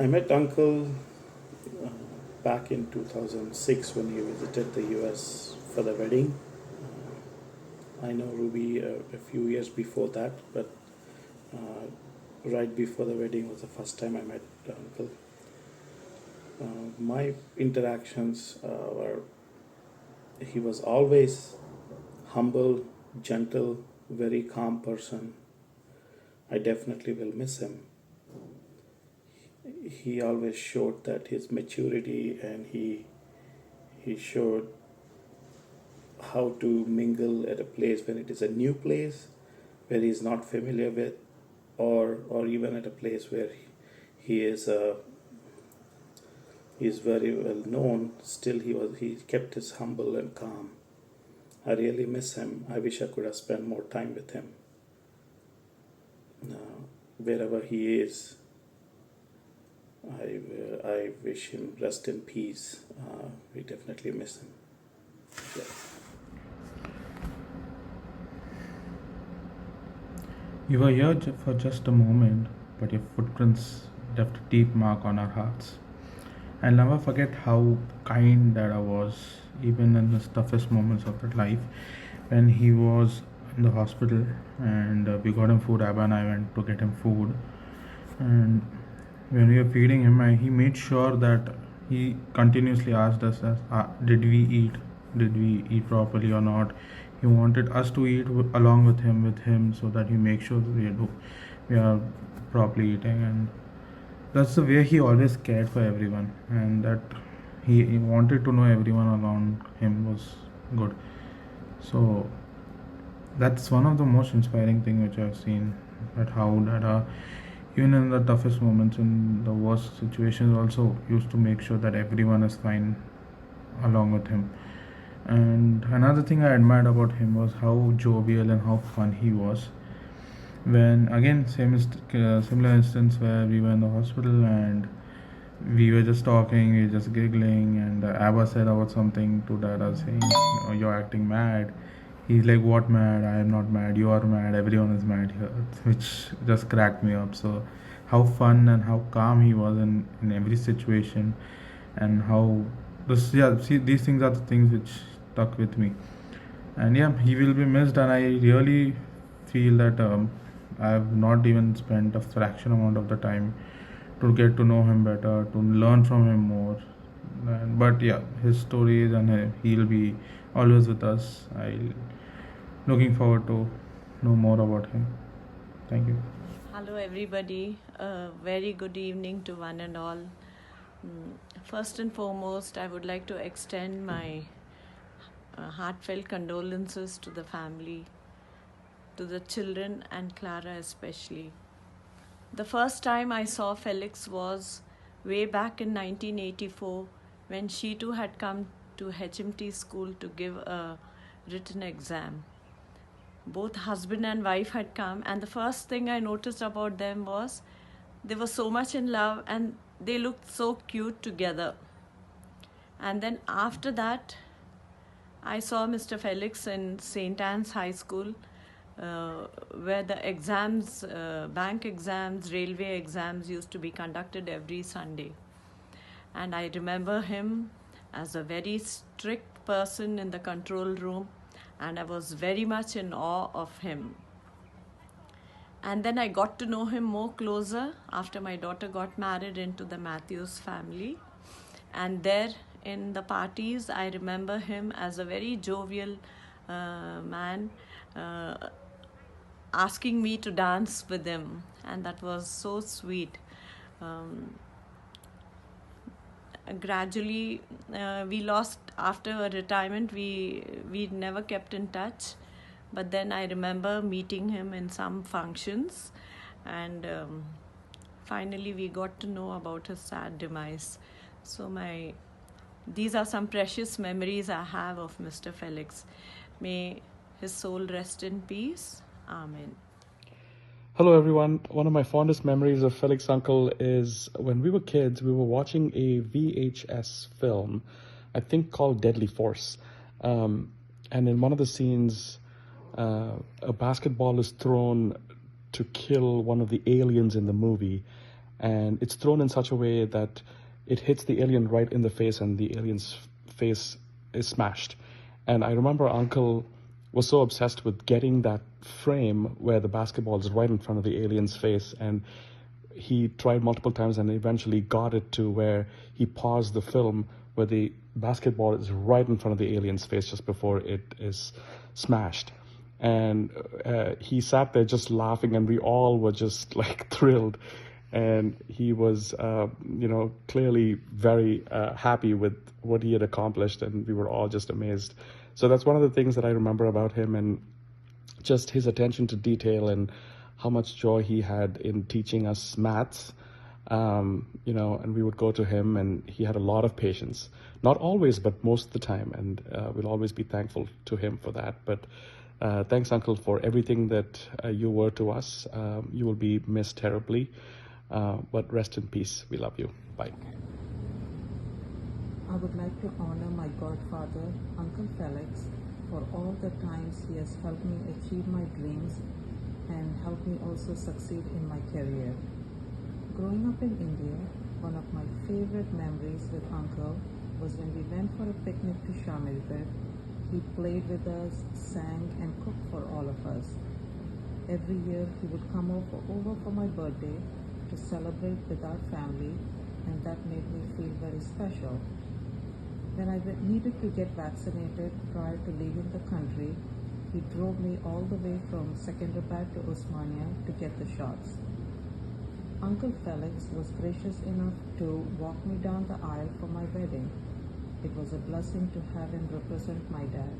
I met Uncle uh, back in 2006 when he visited the US for the wedding. I know Ruby a few years before that, but uh, right before the wedding was the first time I met Uncle. My interactions were he was always humble, gentle, very calm person. I definitely will miss him. He always showed that his maturity, and he showed how to mingle at a place when it is a new place where he's not familiar with, or even at a place where he is he is very well known. Still, he kept his humble and calm. I really miss him. I wish I could have spent more time with him. Wherever he is, I wish him rest in peace. We definitely miss him. Yeah. You were here for just a moment, but your footprints left a deep mark on our hearts. I'll never forget how kind Dada was, even in the toughest moments of his life. When he was in the hospital and we got him food, Abba and I went to get him food. And when we were feeding him, he made sure that he continuously asked us, did we eat? Did we eat properly or not? He wanted us to eat along with him, so that he makes sure that we are properly eating. And that's the way he always cared for everyone, and that he wanted to know everyone around him was good. So that's one of the most inspiring thing which I've seen, that how Dada, even in the toughest moments, in the worst situations, also used to make sure that everyone is fine along with him. And another thing I admired about him was how jovial and how fun he was. When again, similar instance where we were in the hospital and we were just talking, we were just giggling, and Abba said about something to Dada saying, "Oh, you're acting mad." He's like, "What mad? I am not mad. You are mad. Everyone is mad here," which just cracked me up. So, how fun and how calm he was in every situation, and how this yeah. See, these things are the things which stuck with me. And yeah, he will be missed, and I really feel that I have not even spent a fraction amount of the time to get to know him better, to learn from him more. But yeah, his stories, and he'll be always with us. I looking forward to know more about him. Thank you. Hello, everybody. Very good evening to one and all. First and foremost, I would like to extend my heartfelt condolences to the family, to the children, and Clara especially. The first time I saw Felix was way back in 1984, when she too had come to HMT school to give a written exam. Both husband and wife had come, and the first thing I noticed about them was they were so much in love and they looked so cute together. And then after that, I saw Mr. Felix in St. Anne's High School, where the exams, bank exams, railway exams used to be conducted every Sunday. And I remember him as a very strict person in the control room, and I was very much in awe of him. And then I got to know him more closer after my daughter got married into the Matthews family. And there in the parties, I remember him as a very jovial man, asking me to dance with him, and that was so sweet. Gradually, we lost after a retirement. We never kept in touch, but then I remember meeting him in some functions, and finally we got to know about his sad demise. So these are some precious memories I have of Mr. Felix. May his soul rest in peace. Amen. Hello, everyone. One of my fondest memories of Felix Uncle is when we were kids, we were watching a VHS film, I think called Deadly Force. And in one of the scenes, a basketball is thrown to kill one of the aliens in the movie. and it's thrown in such a way that it hits the alien right in the face, and the alien's face is smashed. And I remember Uncle was so obsessed with getting that frame where the basketball is right in front of the alien's face, and he tried multiple times and eventually got it to where he paused the film where the basketball is right in front of the alien's face just before it is smashed. And he sat there just laughing, and we all were just like thrilled. And he was, clearly very happy with what he had accomplished, and we were all just amazed. So that's one of the things that I remember about him, and just his attention to detail and how much joy he had in teaching us maths. And we would go to him, and he had a lot of patience. Not always, but most of the time, and we'll always be thankful to him for that. But thanks, Uncle, for everything that you were to us. You will be missed terribly, but rest in peace. We love you. Bye. I would like to honor my godfather, Uncle Felix, for all the times he has helped me achieve my dreams and helped me also succeed in my career. Growing up in India, one of my favorite memories with Uncle was when we went for a picnic to Shamilpet. He played with us, sang, and cooked for all of us. Every year he would come over for my birthday to celebrate with our family, and that made me feel very special. When I needed to get vaccinated prior to leaving the country, he drove me all the way from Secunderabad to Osmania to get the shots. Uncle Felix was gracious enough to walk me down the aisle for my wedding. It was a blessing to have him represent my dad.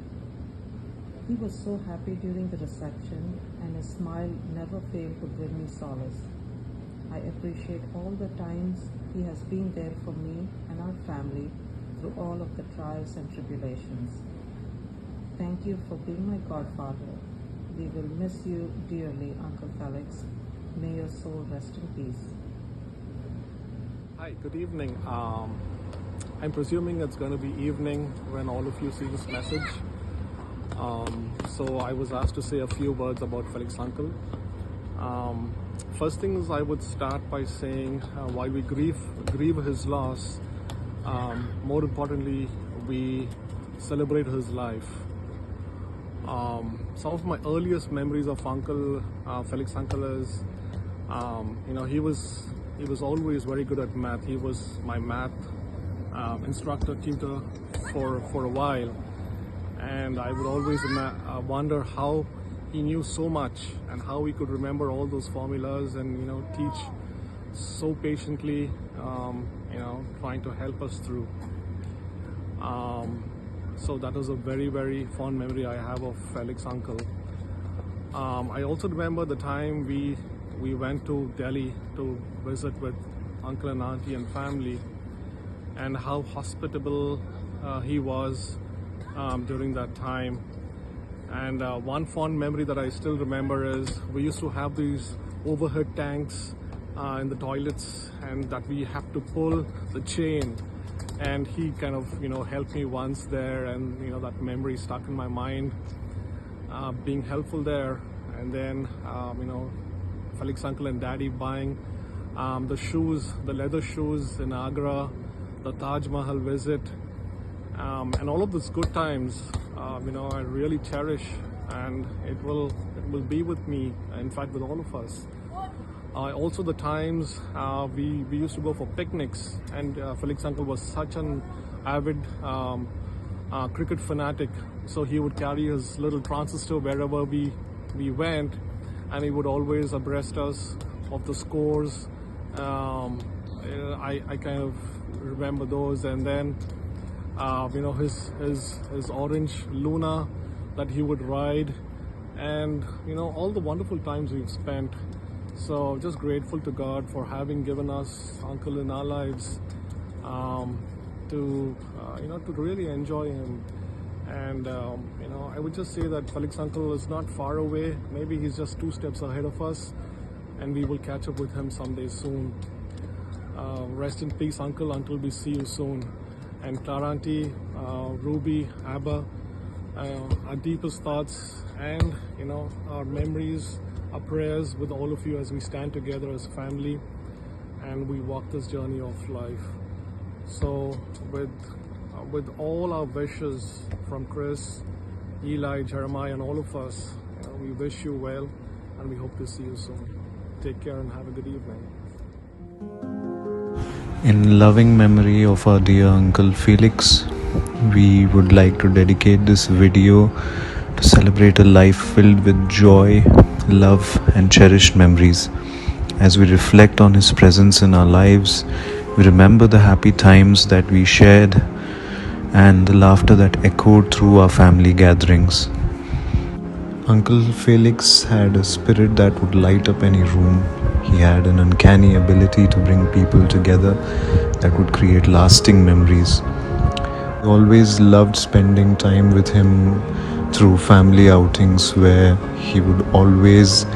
He was so happy during the reception, and his smile never failed to bring me solace. I appreciate all the times he has been there for me and our family through all of the trials and tribulations. Thank you for being my godfather. We will miss you dearly, Uncle Felix. May your soul rest in peace. Hi, good evening. I'm presuming it's going to be evening when all of you see this message. So I was asked to say a few words about Felix Uncle. First thing is, I would start by saying why we grieve his loss. More importantly, we celebrate his life. Some of my earliest memories of Uncle Felix Uncle is, he was always very good at math. He was my math instructor, tutor for a while, and I would always wonder how he knew so much and how he could remember all those formulas and teach so patiently, trying to help us through. So that was a very, very fond memory I have of Felix Uncle. I also remember the time we went to Delhi to visit with Uncle and Auntie and family, and how hospitable he was during that time. And one fond memory that I still remember is we used to have these overhead tanks in the toilets, and that we have to pull the chain. And he kind of, helped me once there, and that memory stuck in my mind, being helpful there. And then, Felix Uncle and Daddy buying the shoes, the leather shoes in Agra, the Taj Mahal visit, and all of those good times, I really cherish, and it will be with me, in fact, with all of us. Also the times we used to go for picnics, and Felix Uncle was such an avid cricket fanatic, so he would carry his little transistor wherever we went, and he would always abreast us of the scores. I kind of remember those, and then his orange Luna that he would ride, and all the wonderful times we've spent. So just grateful to God for having given us Uncle in our lives, to really enjoy him. And I would just say that Felix Uncle is not far away. Maybe he's just 2 steps ahead of us, and we will catch up with him someday soon. Rest in peace, Uncle, until we see you soon. And Clara Auntie, Ruby, Abba, our deepest thoughts and our memories, our prayers with all of you as we stand together as a family. and we walk this journey of life. So with all our wishes from Chris, Eli, Jeremiah, and all of us, we wish you well, and we hope to see you soon. Take care and have a good evening. In loving memory of our dear Uncle Felix, we would like to dedicate this video to celebrate a life filled with joy, love, and cherished memories. As we reflect on his presence in our lives, we remember the happy times that we shared and the laughter that echoed through our family gatherings. Uncle Felix had a spirit that would light up any room. He had an uncanny ability to bring people together that would create lasting memories. We always loved spending time with him through family outings where he would always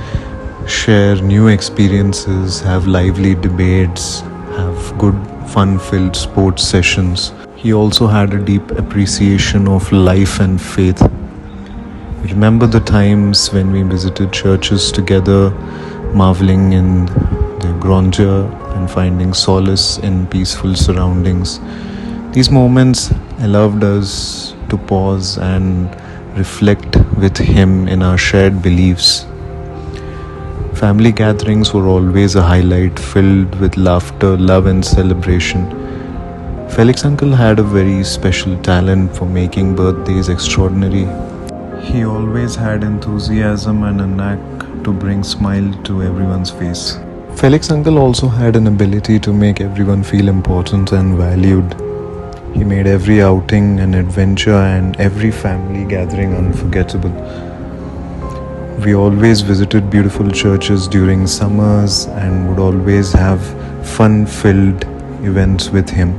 share new experiences, have lively debates, have good fun-filled sports sessions. He also had a deep appreciation of life and faith. We remember the times when we visited churches together, marveling in their grandeur and finding solace in peaceful surroundings. These moments allowed us to pause and reflect with him in our shared beliefs. Family gatherings were always a highlight, filled with laughter, love, and celebration. Felix Uncle had a very special talent for making birthdays extraordinary. He always had enthusiasm and a knack to bring smile to everyone's face. Felix Uncle also had an ability to make everyone feel important and valued. He made every outing an adventure and every family gathering unforgettable. We always visited beautiful churches during summers and would always have fun-filled events with him.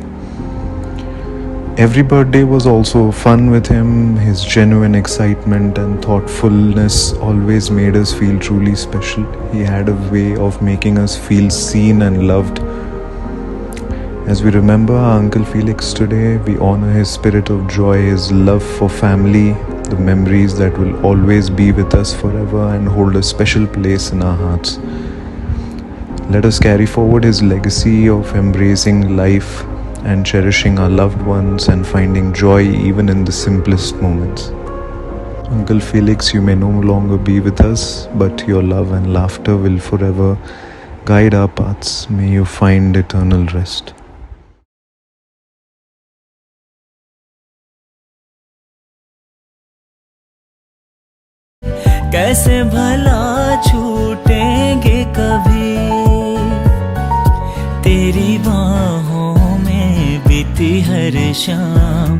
Every birthday was also fun with him. His genuine excitement and thoughtfulness always made us feel truly special. He had a way of making us feel seen and loved. As we remember our Uncle Felix today, we honor his spirit of joy, his love for family, the memories that will always be with us forever and hold a special place in our hearts. Let us carry forward his legacy of embracing life and cherishing our loved ones and finding joy even in the simplest moments. Uncle Felix, you may no longer be with us, but your love and laughter will forever guide our paths. May you find eternal rest. कैसे भला छूटेंगे कभी तेरी बाहों में बीती हर शाम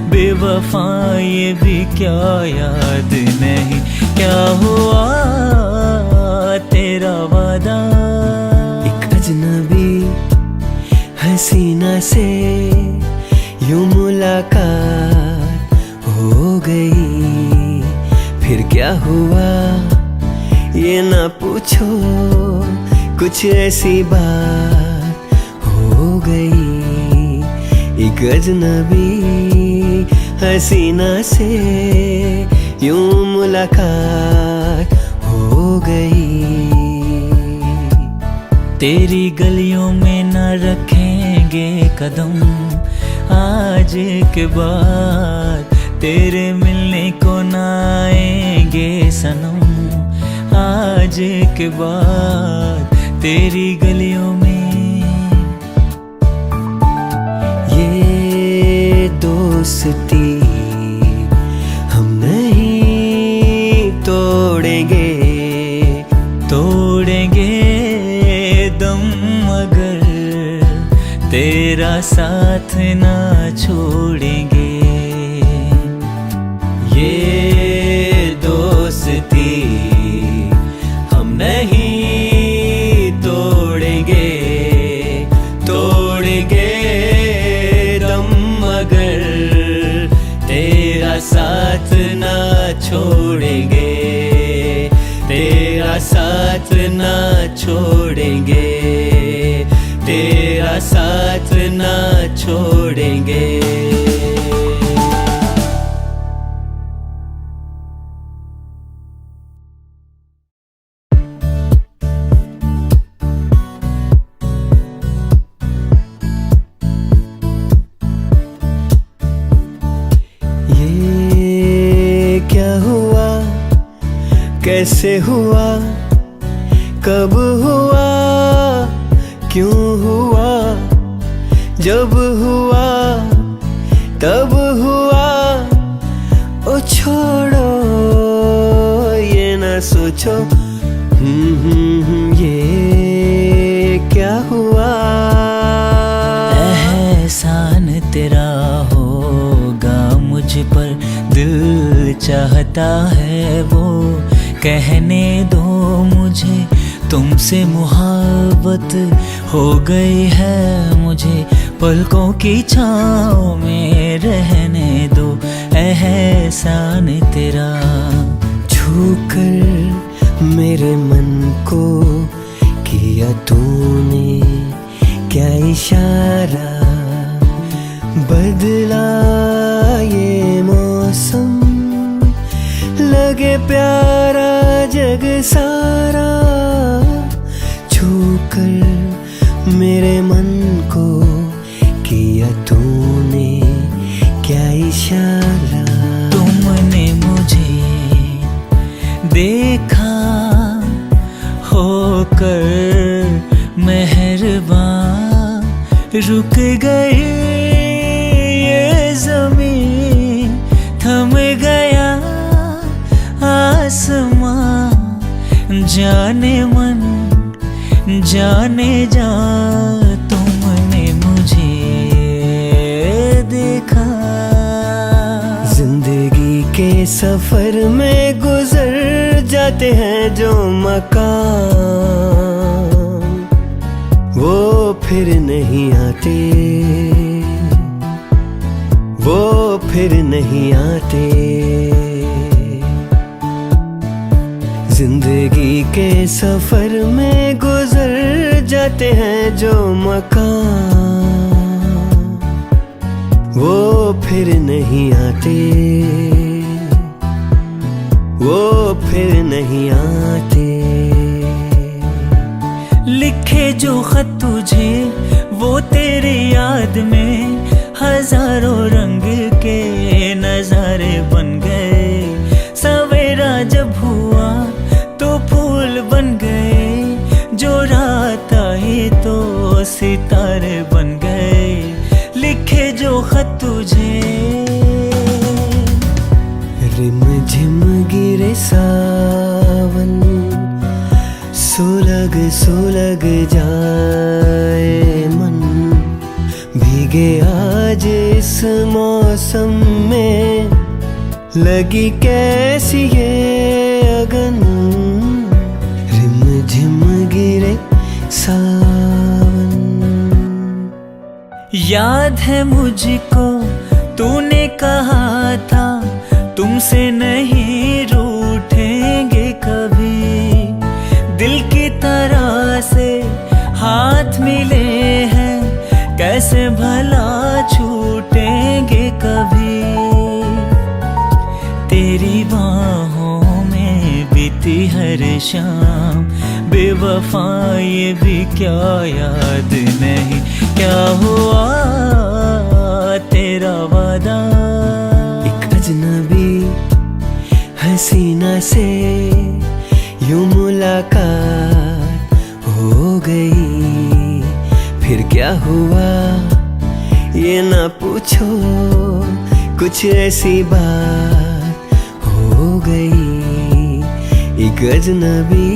बेवफा ये भी क्या याद नहीं क्या हुआ तेरा वादा एक अजनबी हसीना से यूं मुलाकात हो गई फिर क्या हुआ ये ना पूछो कुछ ऐसी बात हो गई एक अजनबी हसीना से यूं मुलाकात हो गई तेरी गलियों में न रखेंगे कदम आज के बाद तेरे मिलने को न आएंगे सनम आज के बाद तेरी गलियों में ये दोस्ती हम नहीं तोड़ेंगे तोड़ेंगे दम मगर तेरा साथ ना छोड़ेंगे ये दोस्ती हम नहीं तोड़ेंगे तोड़ेंगे दम मगर तेरा साथ ना छोड़ेंगे तेरा साथ ना छोड़ेंगे तेरा साथ ना छोड़ेंगे क्या हुआ, कैसे हुआ, कब हुआ, क्यों हुआ, जब हुआ तब हुआ। ओ छोड़ो ये न सोचो, ये क्या हुआ। एहसान तेरा होगा मुझ पर, दिल चाहता है वो कहने दो मुझे, तुमसे मुहब्बत हो गई है मुझे, पलकों की छाँव में रहने दो। एहसान तेरा छूकर मेरे मन को किया तूने, क्या इशारा बदला ये मौसम, लगे प्यारा जग सारा। छूकर मेरे मन को किया तूने, क्या इशारा। तुमने मुझे देखा होकर मेहरबान, रुक गई ये ज़मीन, थम गया आसमां। जाने मन जाने जा, तुमने मुझे देखा। जिंदगी के सफर में गुजर जाते हैं जो मकाम, वो फिर नहीं आते, वो फिर नहीं आते। जिंदगी के सफर में गुजर जाते हैं जो मकाम, वो फिर नहीं आते, वो फिर नहीं आते। लिखे जो खत तुझे वो तेरी याद में, हजारों रंग के नजारे बन गए। सवेरा जब हुआ तो फूल बन गए, जो रात आई तो सितारे बन गए। लिखे जो खत तुझे, रिम झिम गिरे सावन, सुलग सुलग जाए मन। भीगे आज इस मौसम में, लगी कैसी ये अगन। रिम झिम गिरे सावन। याद है मुझको तूने कहा था, तुमसे नहीं रूठेंगे कभी। दिल की तरह से हाथ मिले हैं, कैसे भला छूटेंगे कभी। तेरी बाहों में बीती हर शाम, बेवफा ये भी क्या याद नहीं, क्या हुआ तेरा वादा। एक अजनबी हसीना से यूं मुलाकात हो गई, फिर क्या हुआ ये ना पूछो, कुछ ऐसी बात हो गई। एक अजनबी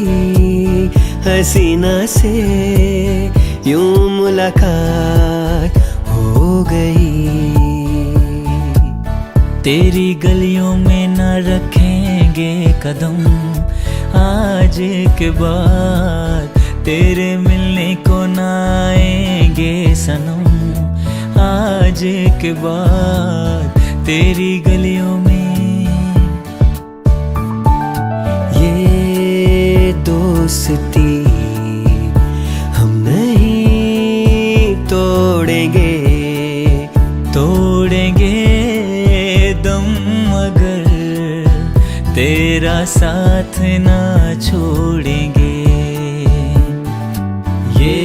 हसीना से यूं मुलाकात हो गई। तेरी गलियों में न रखेंगे कदम, आज के बाद तेरे मिलने को न आएंगे सनम। आज के बाद तेरी गलियों में ये दोस्ती हम नहीं तोड़ेंगे, तोड़ेंगे दम मगर तेरा साथ ना छोड़ेंगे। ये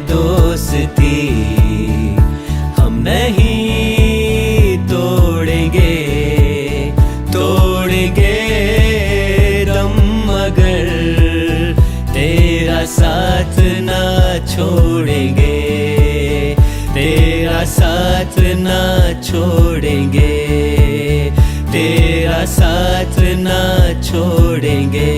दोस्ती हम नहीं तोड़ेंगे, तो छोड़ेंगे, तेरा साथ ना छोड़ेंगे, तेरा साथ ना छोड़ेंगे।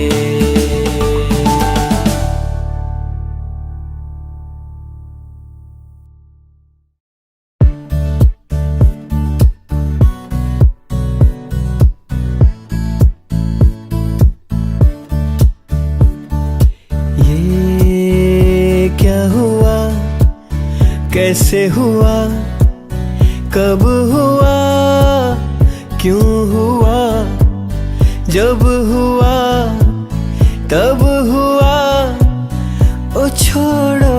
कैसे हुआ, कब हुआ, क्यों हुआ, जब हुआ तब हुआ, ओ छोड़ो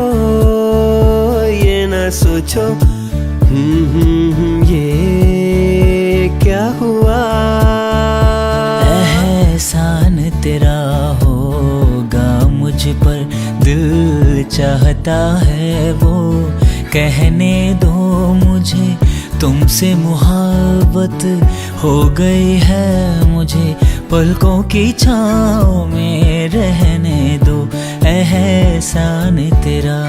ये न सोचो, ये क्या हुआ। एहसान तेरा होगा मुझ पर, दिल चाहता है वो कहने दो मुझे, तुमसे मुहब्बत हो गई है मुझे, पलकों की छाँव में रहने दो। एहसान तेरा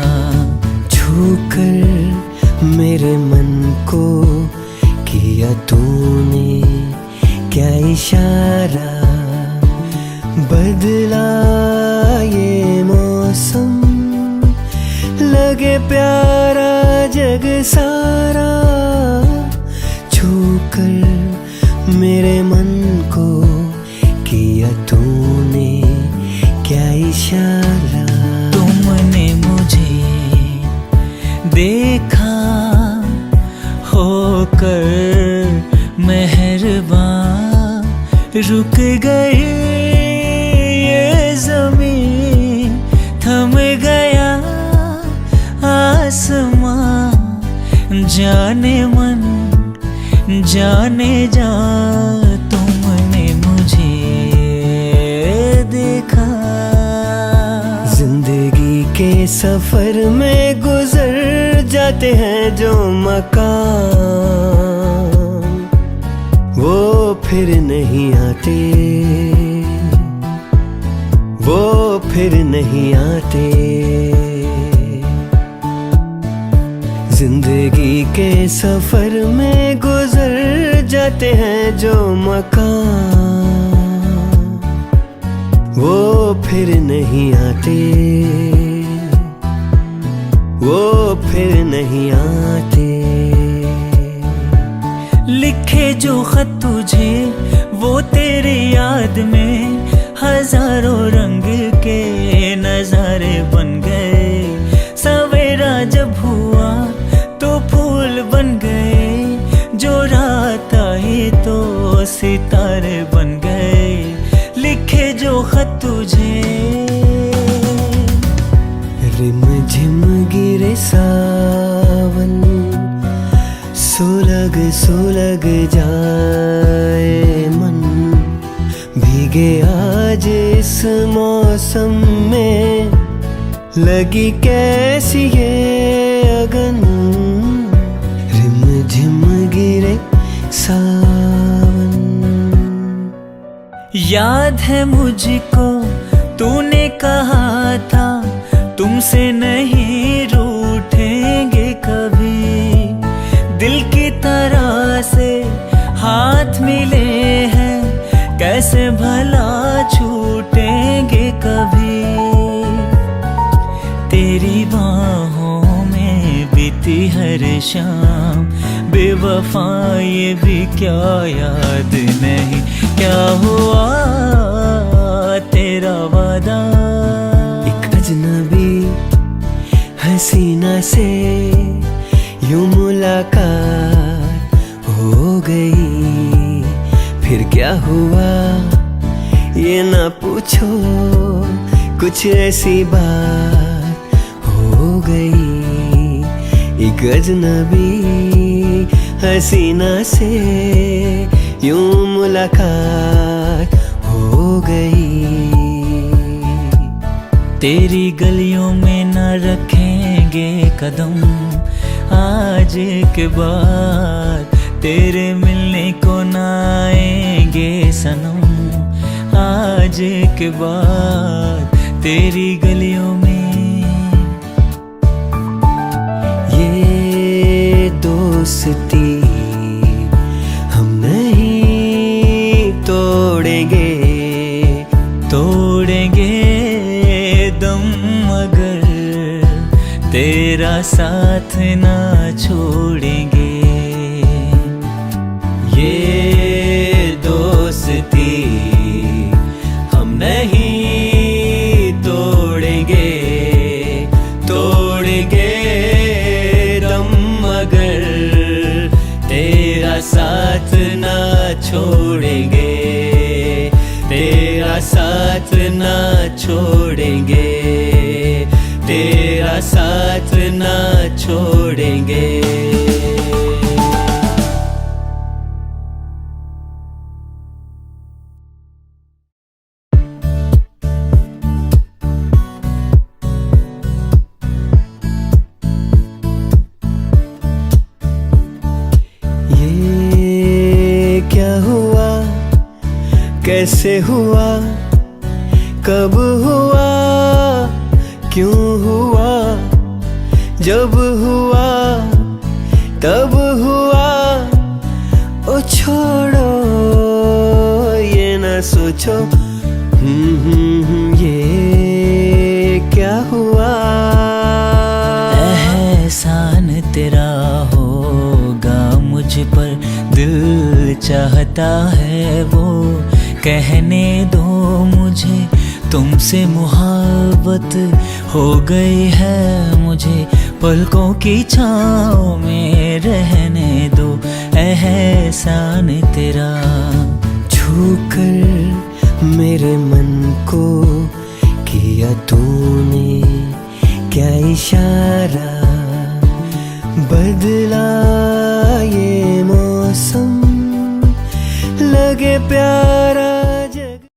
छूकर मेरे मन को किया तूने, क्या इशारा बदला ये मौसम, लगे प्यारा जग सारा, छूकर मेरे मन को किया तूने, क्या इशारा। तुमने मुझे देखा होकर मेहरबान, रुक गई ये ज़मीन, थम गया आसमां, जाने मन जाने जा, तुमने मुझे देखा। जिंदगी के सफर में गुजर जाते हैं जो मकाम, वो फिर नहीं आते, वो फिर नहीं आते। जिंदगी के सफर में गुजर जाते हैं जो मकाम, वो फिर नहीं आते, वो फिर नहीं आते। लिखे जो खत तुझे वो तेरी याद में, हजारों रंग के नजारे बन गए, सवेरा जब हुआ तो फूल बन गए, जो रात आई तो सितारे बन गए। लिखे जो खत तुझे, रिम झिम गिरे सावन, सुलग सुलग जाए मन, भीगे आज इस मौसम में, लगी कैसी ये अगन, रिम झिम गिरे सावन। याद है मुझको तूने कहा था, तुमसे नहीं रूठेंगे कभी, दिल की तरह से हाथ मिले हैं, कैसे भला छूटेंगे कभी। तेरी बाहों में बीती हर शाम, बेवफा ये भी क्या याद नहीं, क्या हुआ तेरा वादा। एक अजनबी हसीना से यूं मुलाकात हो गई, फिर क्या हुआ ये ना पूछो, कुछ ऐसी बात हो गई। एक अजनबी हसीना से यूं मुलाकात हो गई। तेरी गलियों में न रखेंगे कदम, आज के बाद तेरे मिलने को न आएंगे सनम, आज के बाद तेरी गलियों में साथ ना छोड़ेंगे। ये दोस्ती हम नहीं तोड़ेंगे, तोड़ेंगे दम मगर तेरा साथ ना छोड़ेंगे, तेरा साथ ना छोड़ेंगे, तेरा साथ ना छोड़ेंगे। ये क्या हुआ, कैसे हुआ, कब हुआ, क्यों हुआ, जब हुआ तब हुआ। ओ छोड़ो ये न सोचो, ये क्या हुआ। एहसान तेरा होगा मुझ पर, दिल चाहता है वो कहने दो मुझे, तुमसे मोहब्बत हो गई है मुझे, पलकों की छाँव में रहने दो। एहसान तेरा छूकर मेरे मन को किया तूने, क्या इशारा बदला